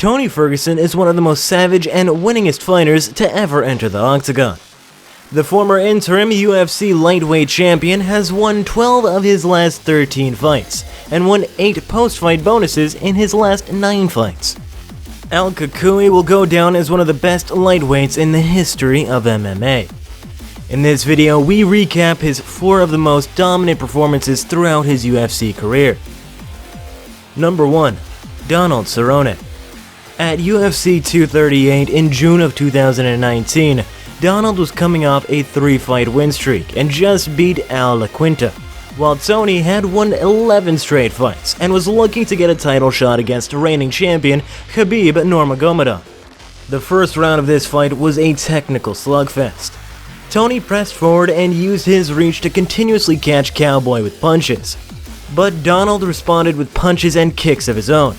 Tony Ferguson is one of the most savage and winningest fighters to ever enter the octagon. The former interim UFC Lightweight Champion has won 12 of his last 13 fights, and won 8 post-fight bonuses in his last 9 fights. Al Kakui will go down as one of the best lightweights in the history of MMA. In this video, we recap his 4 of the most dominant performances throughout his UFC career. Number 1. Donald Cerrone. At UFC 238 in June of 2019, Donald was coming off a 3-fight win streak and just beat Al La Quinta, while Tony had won 11 straight fights and was looking to get a title shot against reigning champion Khabib Nurmagomedov. The first round of this fight was a technical slugfest. Tony pressed forward and used his reach to continuously catch Cowboy with punches, but Donald responded with punches and kicks of his own.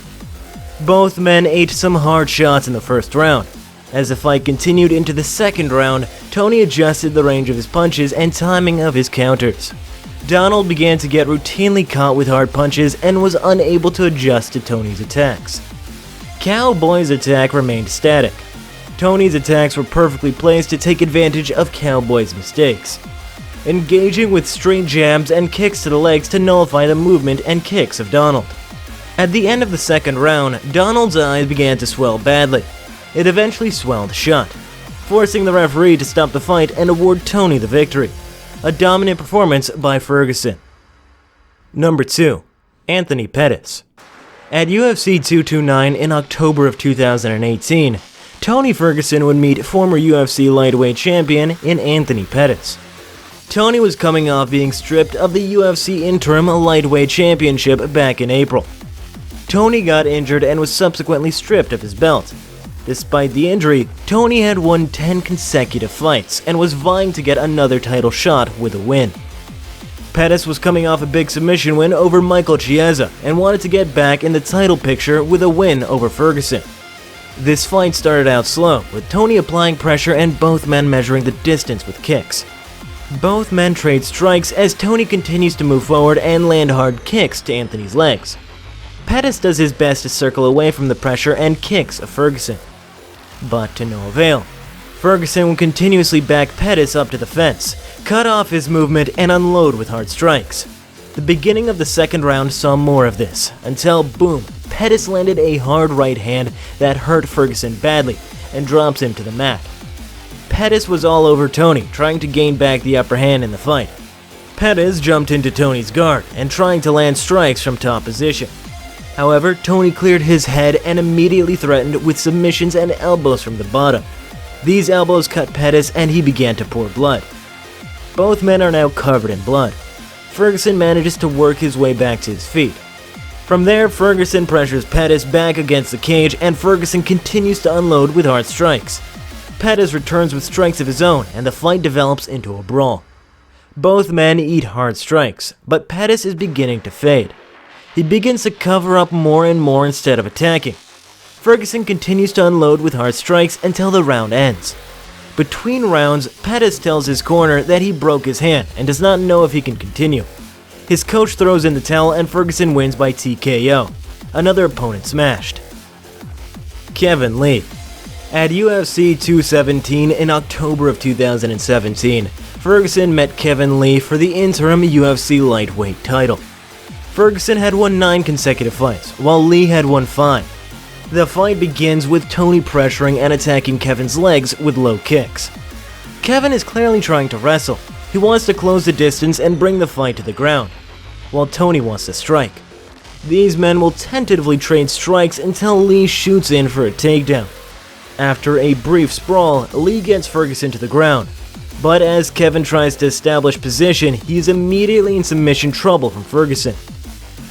Both men ate some hard shots in the first round. As the fight continued into the second round, Tony adjusted the range of his punches and timing of his counters. Donald began to get routinely caught with hard punches and was unable to adjust to Tony's attacks. Cowboy's attack remained static. Tony's attacks were perfectly placed to take advantage of Cowboy's mistakes, engaging with straight jabs and kicks to the legs to nullify the movement and kicks of Donald. At the end of the second round, Donald's eyes began to swell badly. It eventually swelled shut, forcing the referee to stop the fight and award Tony the victory. A dominant performance by Ferguson. Number 2. Anthony Pettis. At UFC 229 in October of 2018, Tony Ferguson would meet former UFC Lightweight Champion in Anthony Pettis. Tony was coming off being stripped of the UFC Interim Lightweight Championship back in April. Tony got injured and was subsequently stripped of his belt. Despite the injury, Tony had won 10 consecutive fights and was vying to get another title shot with a win. Pettis was coming off a big submission win over Michael Chiesa and wanted to get back in the title picture with a win over Ferguson. This fight started out slow, with Tony applying pressure and both men measuring the distance with kicks. Both men trade strikes as Tony continues to move forward and land hard kicks to Anthony's legs. Pettis does his best to circle away from the pressure and kicks of Ferguson, but to no avail. Ferguson will continuously back Pettis up to the fence, cut off his movement, and unload with hard strikes. The beginning of the second round saw more of this, until boom, Pettis landed a hard right hand that hurt Ferguson badly and drops him to the mat. Pettis was all over Tony, trying to gain back the upper hand in the fight. Pettis jumped into Tony's guard and trying to land strikes from top position. However, Tony cleared his head and immediately threatened with submissions and elbows from the bottom. These elbows cut Pettis and he began to pour blood. Both men are now covered in blood. Ferguson manages to work his way back to his feet. From there, Ferguson pressures Pettis back against the cage and Ferguson continues to unload with hard strikes. Pettis returns with strikes of his own and the fight develops into a brawl. Both men eat hard strikes, but Pettis is beginning to fade. He begins to cover up more and more instead of attacking. Ferguson continues to unload with hard strikes until the round ends. Between rounds, Pettis tells his corner that he broke his hand and does not know if he can continue. His coach throws in the towel and Ferguson wins by TKO. Another opponent smashed. Kevin Lee. At UFC 217 in October of 2017, Ferguson met Kevin Lee for the interim UFC Lightweight title. Ferguson had won 9 consecutive fights, while Lee had won 5. The fight begins with Tony pressuring and attacking Kevin's legs with low kicks. Kevin is clearly trying to wrestle. He wants to close the distance and bring the fight to the ground, while Tony wants to strike. These men will tentatively trade strikes until Lee shoots in for a takedown. After a brief sprawl, Lee gets Ferguson to the ground, but as Kevin tries to establish position, he is immediately in submission trouble from Ferguson.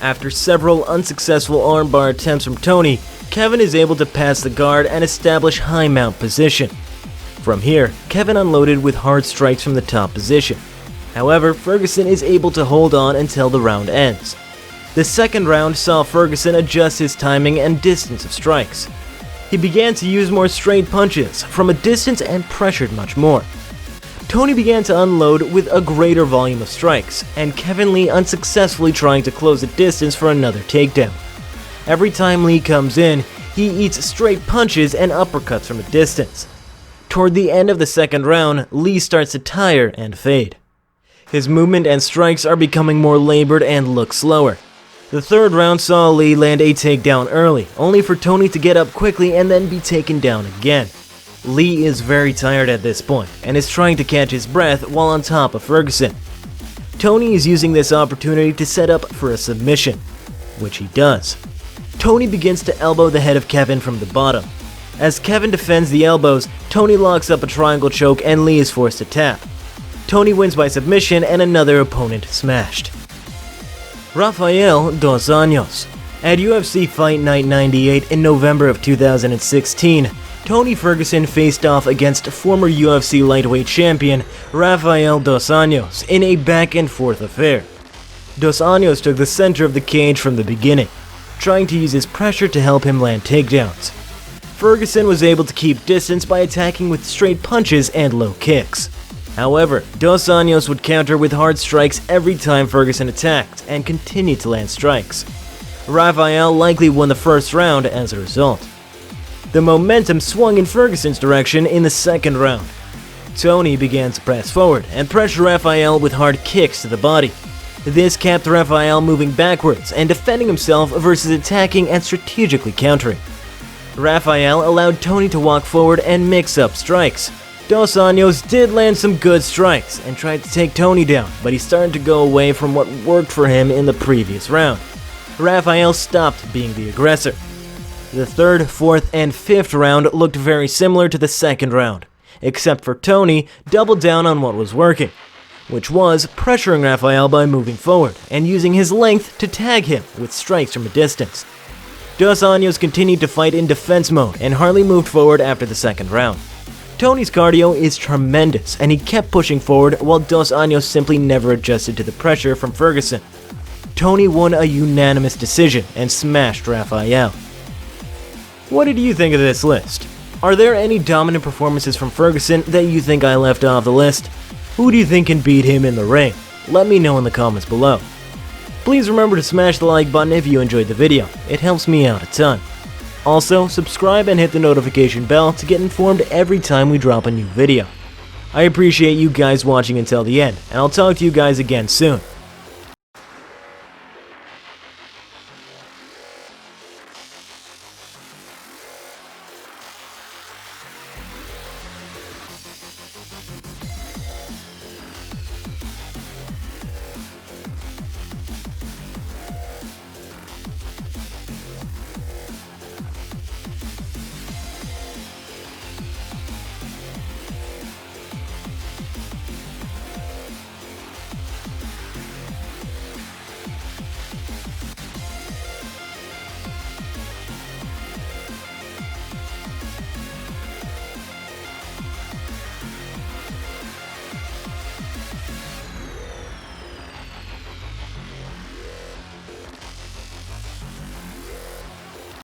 After several unsuccessful armbar attempts from Tony, Kevin is able to pass the guard and establish high mount position. From here, Kevin unloaded with hard strikes from the top position. However, Ferguson is able to hold on until the round ends. The second round saw Ferguson adjust his timing and distance of strikes. He began to use more straight punches from a distance and pressured much more. Tony began to unload with a greater volume of strikes, and Kevin Lee unsuccessfully trying to close the distance for another takedown. Every time Lee comes in, He eats straight punches and uppercuts from a distance. Toward the end of the second round, Lee starts to tire and fade. His movement and strikes are becoming more labored and look slower. The third round saw Lee land a takedown early, only for Tony to get up quickly and then be taken down again. Lee is very tired at this point and is trying to catch his breath while on top of Ferguson. Tony is using this opportunity to set up for a submission, which he does. Tony begins to elbow the head of Kevin from the bottom. As Kevin defends the elbows, Tony locks up a triangle choke and Lee is forced to tap. Tony wins by submission and another opponent smashed. Rafael Dos Anjos. At UFC Fight Night 98 in November of 2016, Tony Ferguson faced off against former UFC Lightweight Champion Rafael Dos Anjos in a back-and-forth affair. Dos Anjos took the center of the cage from the beginning, trying to use his pressure to help him land takedowns. Ferguson was able to keep distance by attacking with straight punches and low kicks. However, Dos Anjos would counter with hard strikes every time Ferguson attacked and continued to land strikes. Rafael likely won the first round as a result. The momentum swung in Ferguson's direction in the second round. Tony began to press forward and pressure Rafael with hard kicks to the body. This kept Rafael moving backwards and defending himself versus attacking and strategically countering. Rafael allowed Tony to walk forward and mix up strikes. Dos Anjos did land some good strikes and tried to take Tony down, but he started to go away from what worked for him in the previous round. Rafael stopped being the aggressor. The third, fourth, and fifth round looked very similar to the second round, except for Tony doubled down on what was working, which was pressuring Rafael by moving forward and using his length to tag him with strikes from a distance. Dos Anjos continued to fight in defense mode and hardly moved forward after the second round. Tony's cardio is tremendous and he kept pushing forward while Dos Anjos simply never adjusted to the pressure from Ferguson. Tony won a unanimous decision and smashed Rafael. What did you think of this list? Are there any dominant performances from Ferguson that you think I left off the list? Who do you think can beat him in the ring? Let me know in the comments below. Please remember to smash the like button if you enjoyed the video, it helps me out a ton. Also, subscribe and hit the notification bell to get informed every time we drop a new video. I appreciate you guys watching until the end, and I'll talk to you guys again soon.